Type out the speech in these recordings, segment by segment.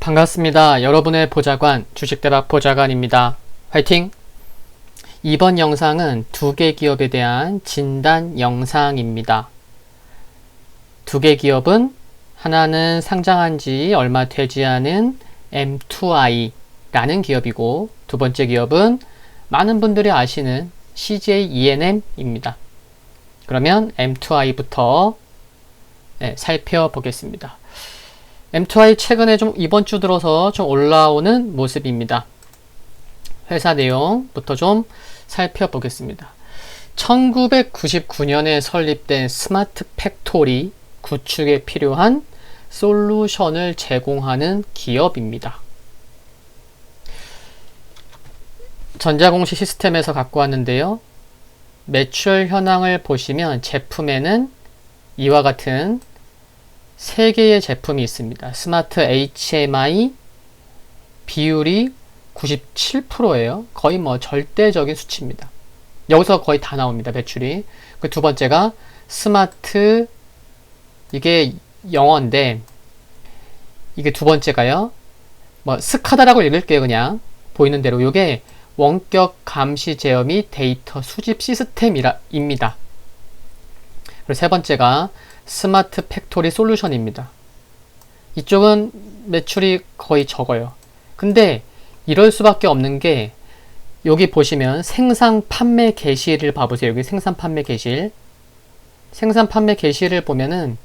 반갑습니다. 여러분의 보좌관, 주식대박 보좌관입니다. 화이팅! 이번 영상은 두 개 기업에 대한 진단 영상입니다. 두 개 기업은 하나는 상장한 지 얼마 되지 않은 M2i라는 기업이고, 두 번째 기업은 많은 분들이 아시는 CJ ENM입니다. 그러면 M2i부터 살펴보겠습니다. M2i 최근에 좀 이번 주 들어서 좀 올라오는 모습입니다. 회사 내용부터 좀 살펴보겠습니다. 1999년에 설립된 스마트 팩토리 구축에 필요한 솔루션을 제공하는 기업입니다. 전자공시 시스템에서 갖고 왔는데요. 매출 현황을 보시면 제품에는 이와 같은 3개의 제품이 있습니다. 스마트 HMI 비율이 97%예요. 거의 절대적인 수치입니다. 여기서 거의 다 나옵니다. 매출이. 그 두 번째가 스마트, 이게 영어인데 이게 두 번째가요. 스카다라고 읽을게요. 그냥 보이는 대로. 이게 원격 감시 제어 및 데이터 수집 시스템입니다. 그리고 세 번째가 스마트 팩토리 솔루션입니다. 이쪽은 매출이 거의 적어요. 근데 이럴 수밖에 없는 게, 여기 보시면 생산 판매 개시를 봐보세요. 여기 생산 판매 개시. 생산 판매 개시를 보면은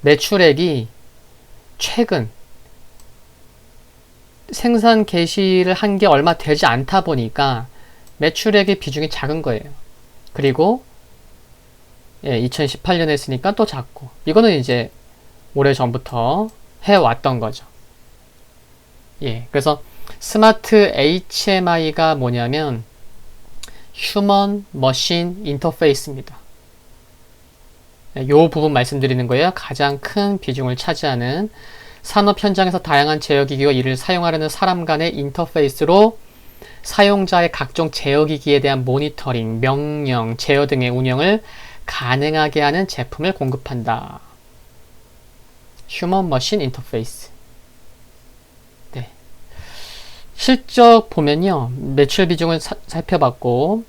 매출액이 최근 생산 개시를 한 게 얼마 되지 않다 보니까 매출액의 비중이 작은 거예요. 그리고 2018년에 했으니까 또 작고, 이거는 이제 오래전부터 해왔던 거죠. 그래서 스마트 HMI가 뭐냐면 휴먼 머신 인터페이스입니다. 이 부분 말씀드리는 거예요. 가장 큰 비중을 차지하는, 산업 현장에서 다양한 제어기기와 이를 사용하려는 사람 간의 인터페이스로 사용자의 각종 제어기기에 대한 모니터링, 명령, 제어 등의 운영을 가능하게 하는 제품을 공급한다. 휴먼 머신 인터페이스. 실적 보면요. 매출 비중을 살펴봤고,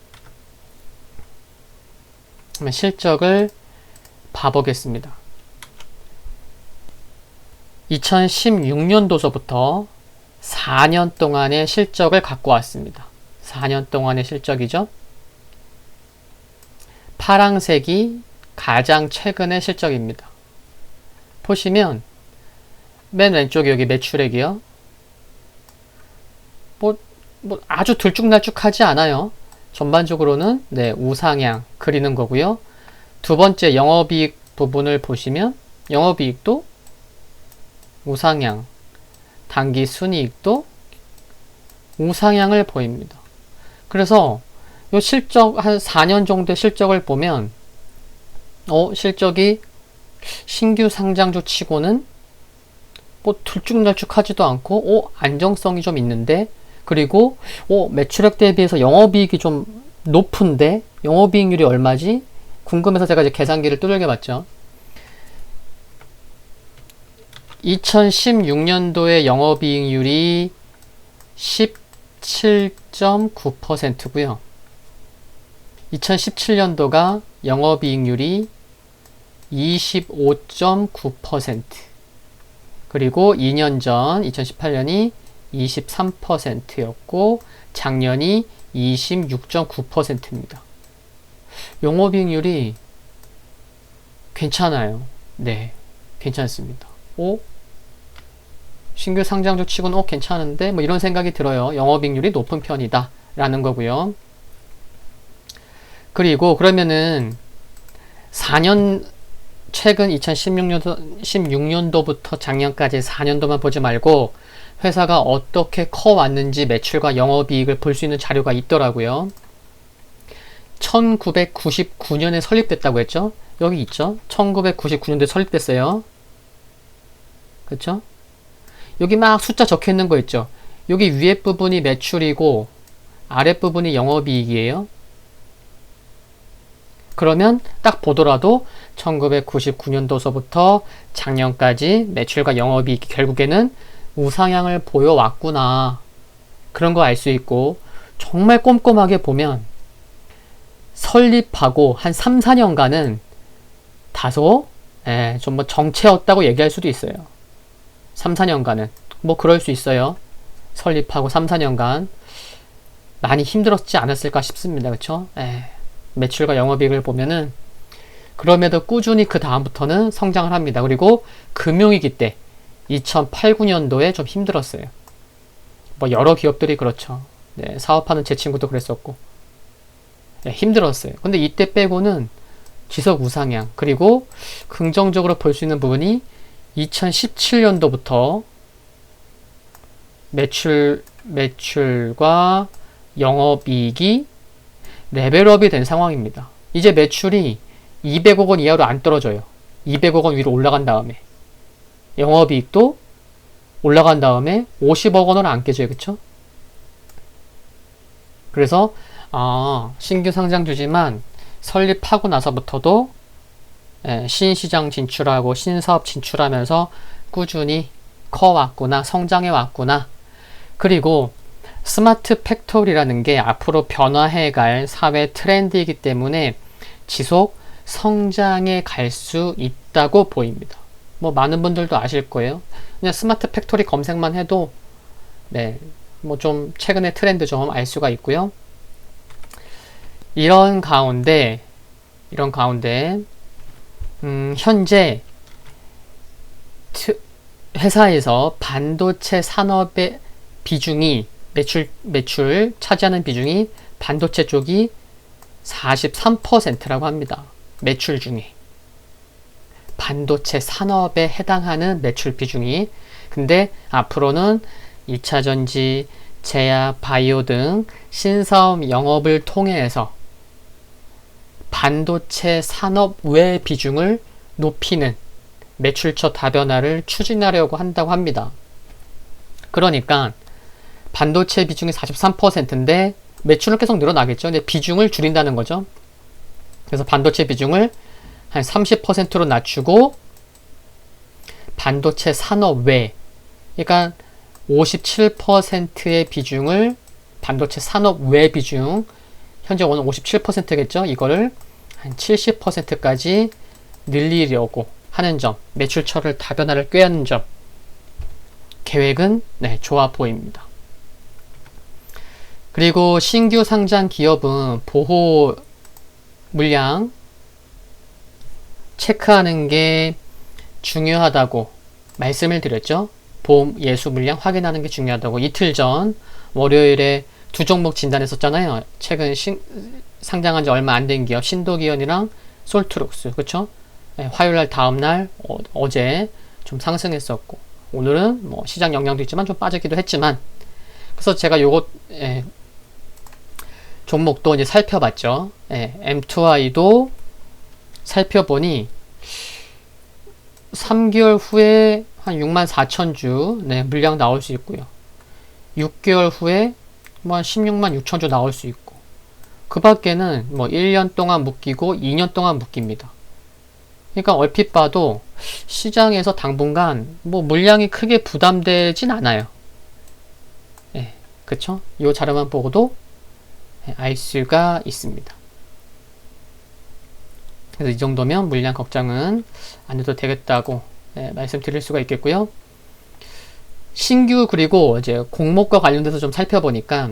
실적을 봐보겠습니다. 2016년도서부터 4년 동안의 실적을 갖고 왔습니다. 4년 동안의 실적이죠. 파랑색이 가장 최근의 실적입니다. 보시면 맨 왼쪽에 여기 매출액이요. 아주 들쭉날쭉하지 않아요. 전반적으로는 우상향 그리는 거고요. 두 번째 영업이익 부분을 보시면 영업이익도 우상향, 당기 순이익도 우상향을 보입니다. 그래서 요 실적 한 4년 정도의 실적을 보면 실적이 신규 상장주 치고는 들쭉날쭉하지도 않고 안정성이 좀 있는데, 그리고 매출액 대비해서 영업이익이 좀 높은데 영업이익률이 얼마지? 궁금해서 제가 이제 계산기를 두들겨 봤죠. 2016년도의 영업이익률이 17.9%고요. 2017년도가 영업이익률이 25.9%, 그리고 2년 전 2018년이 23%였고 작년이 26.9%입니다. 영업이익률이 괜찮아요. 괜찮습니다. 신규 상장주 치고는 괜찮은데 이런 생각이 들어요. 영업이익률이 높은 편이다 라는 거고요. 그리고 그러면은 4년, 최근 2016년도부터 작년까지 4년도만 보지 말고 회사가 어떻게 커왔는지 매출과 영업이익을 볼 수 있는 자료가 있더라고요. 1999년에 설립됐다고 했죠? 여기 있죠? 1999년도에 설립됐어요. 그쵸? 여기 막 숫자 적혀 있는 거 있죠? 여기 위에 부분이 매출이고 아랫 부분이 영업이익이에요. 그러면 딱 보더라도 1999년도서부터 작년까지 매출과 영업이익이 결국에는 우상향을 보여왔구나. 그런 거 알 수 있고, 정말 꼼꼼하게 보면 설립하고 한 3, 4년간은 다소 좀 뭐 정체였다고 얘기할 수도 있어요. 3, 4년간은. 뭐 그럴 수 있어요. 설립하고 3, 4년간 많이 힘들었지 않았을까 싶습니다. 그쵸? 매출과 영업이익을 보면은 그럼에도 꾸준히 그 다음부터는 성장을 합니다. 그리고 금융위기 때 2008, 9년도에 좀 힘들었어요. 뭐 여러 기업들이 그렇죠. 네, 사업하는 제 친구도 그랬었고 힘들었어요. 근데 이때 빼고는 지속 우상향, 그리고 긍정적으로 볼 수 있는 부분이 2017년도부터 매출과 영업이익이 레벨업이 된 상황입니다. 이제 매출이 200억 원 이하로 안 떨어져요. 200억 원 위로 올라간 다음에 영업이익도 올라간 다음에 50억 원을 안 깨져요. 그쵸? 그래서 신규 상장주지만 설립하고 나서부터도 신시장 진출하고 신사업 진출하면서 꾸준히 커왔구나, 성장해왔구나. 그리고 스마트 팩토리라는 게 앞으로 변화해갈 사회 트렌드이기 때문에 지속 성장해 갈 수 있다고 보입니다. 뭐 많은 분들도 아실 거예요. 그냥 스마트 팩토리 검색만 해도 뭐 좀 최근의 트렌드 좀 알 수가 있고요. 이런 가운데 현재 회사에서 반도체 산업의 비중이 매출 차지하는 비중이 반도체 쪽이 43%라고 합니다. 매출 중에 반도체 산업에 해당하는 매출 비중이. 근데 앞으로는 2차전지, 제약, 바이오 등 신사업 영업을 통해서 반도체 산업 외 비중을 높이는 매출처 다변화를 추진하려고 한다고 합니다. 그러니까 반도체 비중이 43%인데 매출은 계속 늘어나겠죠. 근데 비중을 줄인다는 거죠. 그래서 반도체 비중을 한 30%로 낮추고 반도체 산업 외, 그러니까 57%의 비중을 반도체 산업 외 비중, 현재 오늘 57%겠죠. 이거를 한 70%까지 늘리려고 하는 점, 매출처를 다변화를 꾀하는 점, 계획은 좋아 보입니다. 그리고 신규 상장 기업은 보호 물량 체크하는 게 중요하다고 말씀을 드렸죠. 보험 예수 물량 확인하는 게 중요하다고. 이틀 전 월요일에 두 종목 진단했었잖아요. 최근 상장한 지 얼마 안 된 기업 신도기현이랑 솔트룩스, 그쵸? 화요일날 다음날 어제 좀 상승했었고, 오늘은 뭐 시장 영향도 있지만 좀 빠지기도 했지만, 그래서 제가 요거 종목도 이제 살펴봤죠. M2I도 살펴보니 3개월 후에 한 64,000주 물량 나올 수 있고요. 6개월 후에 뭐 한 166,000주 나올 수 있고, 그 밖에는 뭐 1년 동안 묶이고 2년 동안 묶입니다. 그러니까 얼핏 봐도 시장에서 당분간 뭐 물량이 크게 부담되진 않아요. 그쵸? 이 자료만 보고도 알 수가 있습니다. 그래서 이 정도면 물량 걱정은 안 해도 되겠다고 말씀드릴 수가 있겠고요. 신규, 그리고 이제 공모과 관련돼서 좀 살펴보니까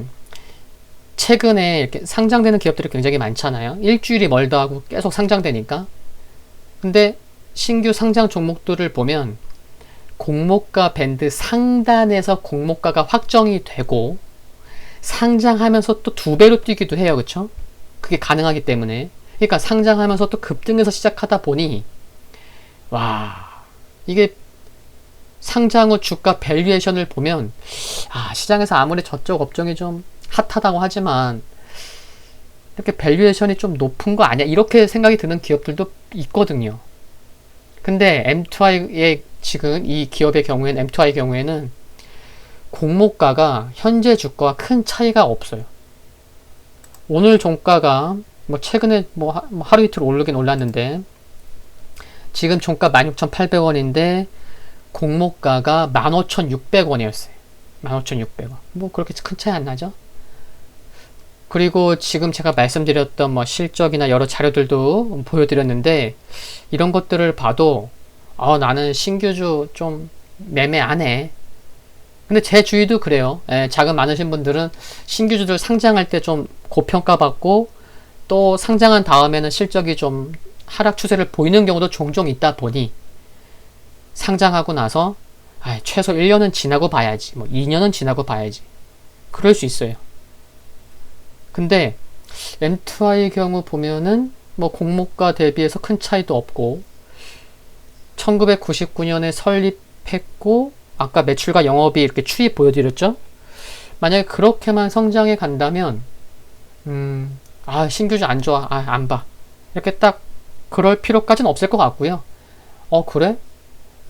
최근에 이렇게 상장되는 기업들이 굉장히 많잖아요. 일주일이 멀다 하고 계속 상장되니까. 근데 신규 상장 종목들을 보면 공모가 밴드 상단에서 공모가가 확정이 되고 상장하면서 또 2배로 뛰기도 해요. 그쵸? 그게 가능하기 때문에. 그러니까 상장하면서 또 급등해서 시작하다 보니 이게 상장 후 주가 밸류에이션을 보면 시장에서 아무리 저쪽 업종이 좀 핫하다고 하지만 이렇게 밸류에이션이 좀 높은 거 아니야? 이렇게 생각이 드는 기업들도 있거든요. 근데 M2I의 지금 이 기업의 경우에는, M2I 경우에는 공모가가 현재 주가와 큰 차이가 없어요. 오늘 종가가 뭐 최근에 뭐 하루 이틀 오르긴 올랐는데 지금 종가 16,800원인데 공모가가 15,600원이었어요. 15,600원. 뭐 그렇게 큰 차이 안 나죠? 그리고 지금 제가 말씀드렸던 뭐 실적이나 여러 자료들도 보여드렸는데 이런 것들을 봐도 나는 신규주 좀 매매 안 해. 근데 제 주위도 그래요. 자금 많으신 분들은 신규주들 상장할 때 좀 고평가받고 또 상장한 다음에는 실적이 좀 하락 추세를 보이는 경우도 종종 있다 보니 상장하고 나서 최소 1년은 지나고 봐야지, 뭐 2년은 지나고 봐야지, 그럴 수 있어요. 근데 M2I의 경우 보면은 뭐 공모가 대비해서 큰 차이도 없고 1999년에 설립했고 아까 매출과 영업이 이렇게 추이 보여드렸죠. 만약에 그렇게만 성장해 간다면 신규주 안 좋아, 안 봐, 이렇게 딱 그럴 필요까지는 없을 것 같고요. 그래?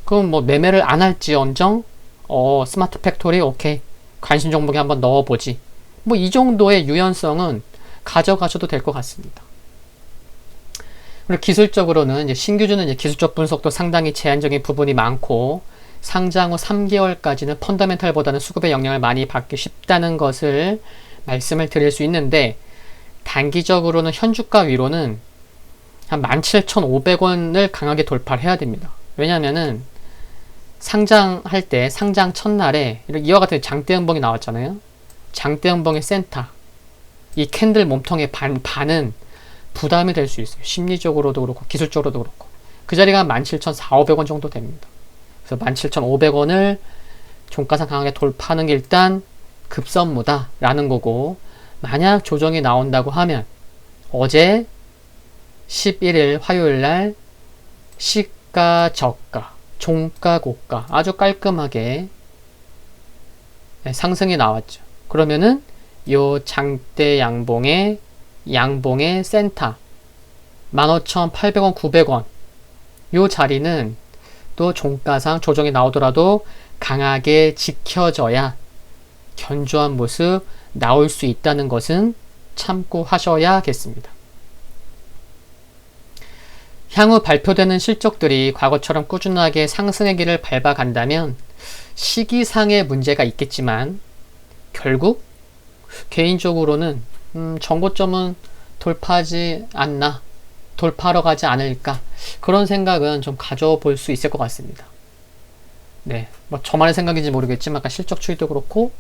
그럼 뭐 매매를 안 할지언정 스마트 팩토리 오케이, 관심 종목에 한번 넣어보지, 뭐 이 정도의 유연성은 가져가셔도 될 것 같습니다. 그리고 기술적으로는 이제 신규주는 이제 기술적 분석도 상당히 제한적인 부분이 많고 상장 후 3개월까지는 펀더멘탈보다는 수급의 영향을 많이 받기 쉽다는 것을 말씀을 드릴 수 있는데, 단기적으로는 현주가 위로는 한 17,500원을 강하게 돌파를 해야 됩니다. 왜냐면은 상장할 때 상장 첫날에 이와 같은 장대 음봉이 나왔잖아요. 장대 음봉의 센터, 이 캔들 몸통의 반은 부담이 될 수 있어요. 심리적으로도 그렇고 기술적으로도 그렇고. 그 자리가 한 17,400~500원 정도 됩니다. 그래서 17,500원을 종가상 강하게 돌파하는 게 일단 급선무다 라는 거고, 만약 조정이 나온다고 하면 어제 11일 화요일날 시가 저가 종가 고가 아주 깔끔하게 상승이 나왔죠. 그러면은 요 장대 양봉의 센터 15,800원 900원 요 자리는 또 종가상 조정이 나오더라도 강하게 지켜져야 견조한 모습 나올 수 있다는 것은 참고하셔야겠습니다. 향후 발표되는 실적들이 과거처럼 꾸준하게 상승의 길을 밟아간다면 시기상의 문제가 있겠지만 결국 개인적으로는 전고점은 돌파하지 않나, 돌파하러 가지 않을까, 그런 생각은 좀 가져볼 수 있을 것 같습니다. 네, 뭐 저만의 생각인지 모르겠지만 아까 실적 추이도 그렇고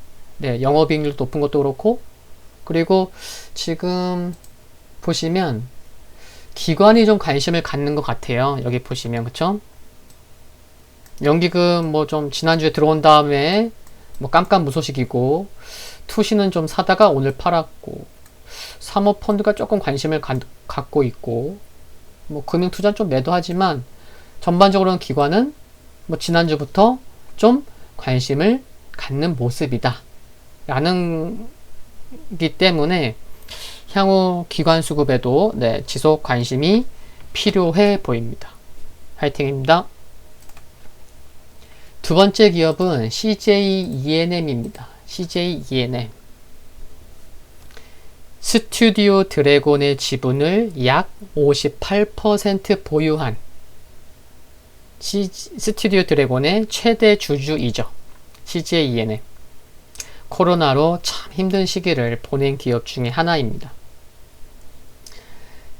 영업이익률 높은 것도 그렇고, 그리고 지금 보시면 기관이 좀 관심을 갖는 것 같아요. 여기 보시면 그쵸? 연기금 뭐 좀 지난주에 들어온 다음에 뭐 깜깜무소식이고, 투시는 좀 사다가 오늘 팔았고, 사모펀드가 조금 관심을 갖고 있고, 뭐 금융투자는 좀 매도하지만 전반적으로는 기관은 뭐 지난주부터 좀 관심을 갖는 모습이다 라는 기 때문에 향후 기관 수급에도 지속 관심이 필요해 보입니다. 화이팅입니다. 두 번째 기업은 CJ ENM입니다. CJ ENM. 스튜디오 드래곤의 지분을 약 58% 보유한 스튜디오 드래곤의 최대 주주이죠. CJ ENM. 코로나로 참 힘든 시기를 보낸 기업 중에 하나입니다.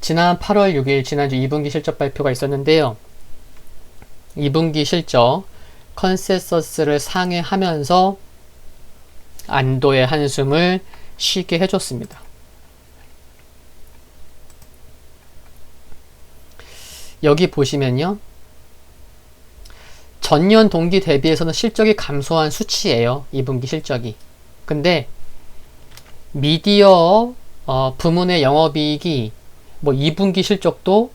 지난 8월 6일 지난주 2분기 실적 발표가 있었는데요. 2분기 실적 컨센서스를 상회하면서 안도의 한숨을 쉬게 해줬습니다. 여기 보시면요. 전년 동기 대비해서는 실적이 감소한 수치예요. 2분기 실적이. 근데 미디어 부문의 영업이익이 뭐 2분기 실적도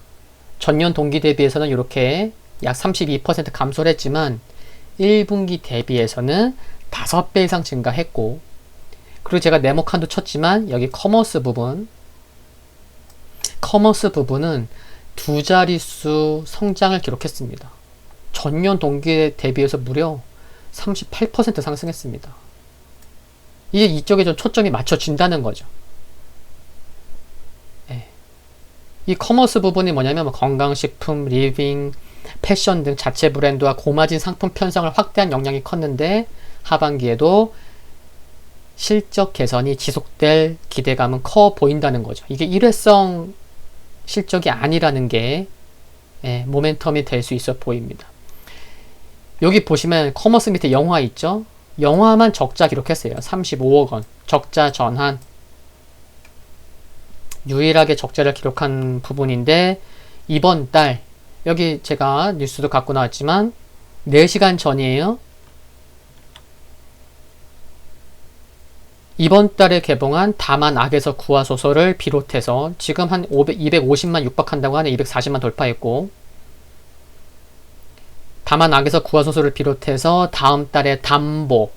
전년 동기 대비해서는 이렇게 약 32% 감소를 했지만 1분기 대비해서는 5배 이상 증가했고, 그리고 제가 네모칸도 쳤지만 여기 커머스 부분은 두 자릿수 성장을 기록했습니다. 전년 동기에 대비해서 무려 38% 상승했습니다. 이제 이쪽에 좀 초점이 맞춰진다는 거죠. 이 커머스 부분이 뭐냐면 건강식품, 리빙, 패션 등 자체 브랜드와 고마진 상품 편성을 확대한 역량이 컸는데 하반기에도 실적 개선이 지속될 기대감은 커 보인다는 거죠. 이게 일회성 실적이 아니라는 게 모멘텀이 될 수 있어 보입니다. 여기 보시면 커머스 밑에 영화 있죠? 영화만 적자 기록했어요. 35억 원. 적자 전환. 유일하게 적자를 기록한 부분인데 이번 달 여기 제가 뉴스도 갖고 나왔지만 4시간 전이에요. 이번 달에 개봉한 다만 악에서 구하소서를 비롯해서 지금 한 250만 육박한다고 하네. 240만 돌파했고 다만 악에서 구하소서를 비롯해서 다음 달에 담보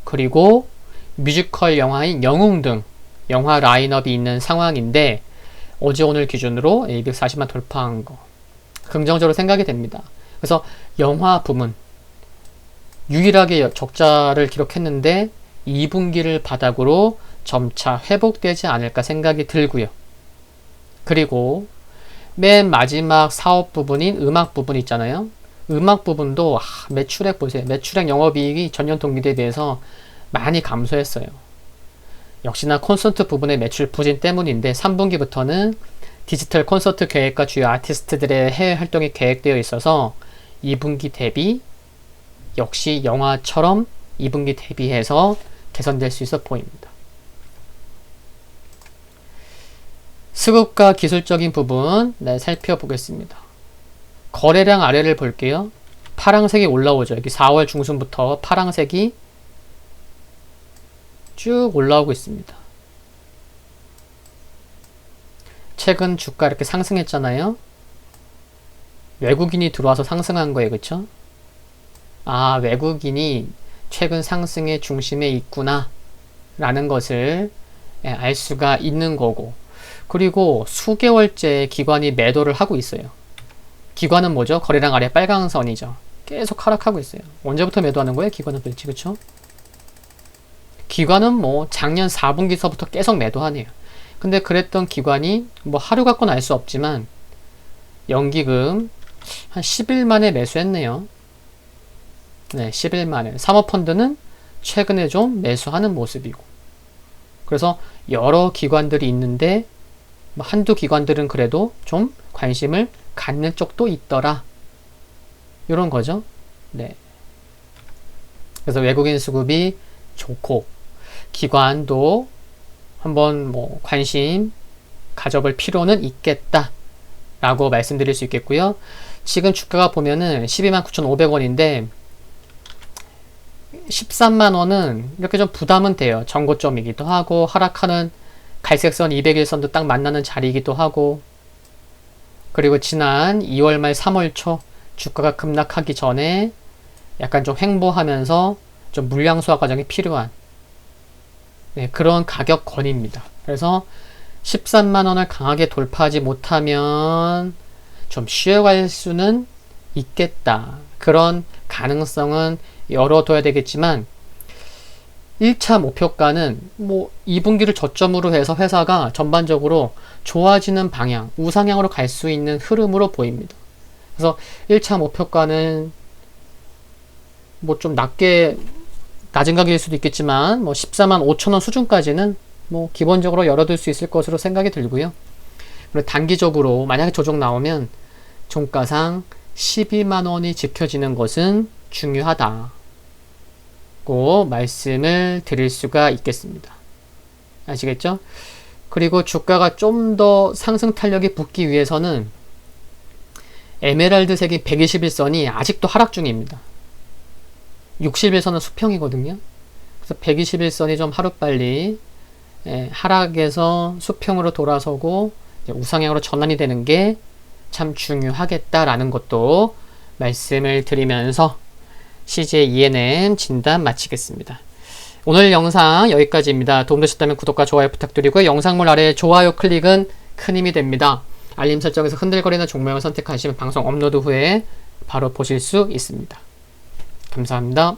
그리고 뮤지컬 영화인 영웅 등 영화 라인업이 있는 상황인데 어제 오늘 기준으로 240만 돌파한 거 긍정적으로 생각이 됩니다. 그래서 영화 부문 유일하게 적자를 기록했는데 2분기를 바닥으로 점차 회복되지 않을까 생각이 들고요. 그리고 맨 마지막 사업 부분인 음악 부분 있잖아요. 음악 부분도 매출액 보세요. 매출액 영업이익이 전년 동기 대비해서 많이 감소했어요. 역시나 콘서트 부분의 매출 부진 때문인데 3분기부터는 디지털 콘서트 계획과 주요 아티스트들의 해외 활동이 계획되어 있어서 2분기 대비 역시 영화처럼 2분기 대비해서 개선될 수 있어 보입니다. 수급과 기술적인 부분 살펴보겠습니다. 거래량 아래를 볼게요. 파랑색이 올라오죠. 여기 4월 중순부터 파랑색이 쭉 올라오고 있습니다. 최근 주가 이렇게 상승했잖아요. 외국인이 들어와서 상승한 거예요. 그쵸? 아, 외국인이 최근 상승의 중심에 있구나 라는 것을 알 수가 있는 거고 그리고 수개월째 기관이 매도를 하고 있어요. 기관은 뭐죠? 거래량 아래 빨간 선이죠. 계속 하락하고 있어요. 언제부터 매도하는 거예요? 기관은 도대체 그쵸? 기관은 뭐 작년 4분기서부터 계속 매도하네요. 근데 그랬던 기관이 뭐 하루 갖고는 알 수 없지만 연기금 한 10일 만에 매수했네요. 네, 10일 만에. 사모펀드는 최근에 좀 매수하는 모습이고 그래서 여러 기관들이 있는데 뭐 한두 기관들은 그래도 좀 관심을 갖는 쪽도 있더라. 이런 거죠. 네. 그래서 외국인 수급이 좋고 기관도 한번 뭐 관심 가져볼 필요는 있겠다 라고 말씀드릴 수 있겠고요. 지금 주가가 보면은 129,500원인데 13만원은 이렇게 좀 부담은 돼요. 정고점이기도 하고 하락하는 갈색선 200일선도 딱 만나는 자리이기도 하고 그리고 지난 2월 말 3월 초 주가가 급락하기 전에 약간 좀 횡보하면서 좀 물량 소화 과정이 필요한 그런 가격권입니다. 그래서 13만원을 강하게 돌파하지 못하면 좀 쉬어갈 수는 있겠다. 그런 가능성은 열어둬야 되겠지만 1차 목표가는 뭐 2분기를 저점으로 해서 회사가 전반적으로 좋아지는 방향, 우상향으로 갈 수 있는 흐름으로 보입니다. 그래서 1차 목표가는 뭐 좀 낮은 가격일 수도 있겠지만 뭐 14만 5천원 수준까지는 뭐 기본적으로 열어둘 수 있을 것으로 생각이 들고요. 그리고 단기적으로 만약에 조정 나오면 종가상 12만원이 지켜지는 것은 중요하다. 고 말씀을 드릴 수가 있겠습니다. 아시겠죠? 그리고 주가가 좀 더 상승 탄력이 붙기 위해서는 에메랄드색인 121선이 아직도 하락 중입니다. 60일선은 수평이거든요. 그래서 121선이 좀 하루빨리 하락에서 수평으로 돌아서고 우상향으로 전환이 되는 게 참 중요하겠다라는 것도 말씀을 드리면서 CJ ENM 진단 마치겠습니다. 오늘 영상 여기까지입니다. 도움되셨다면 구독과 좋아요 부탁드리고요. 영상물 아래 좋아요 클릭은 큰 힘이 됩니다. 알림 설정에서 흔들거리는 종목을 선택하시면 방송 업로드 후에 바로 보실 수 있습니다. 감사합니다.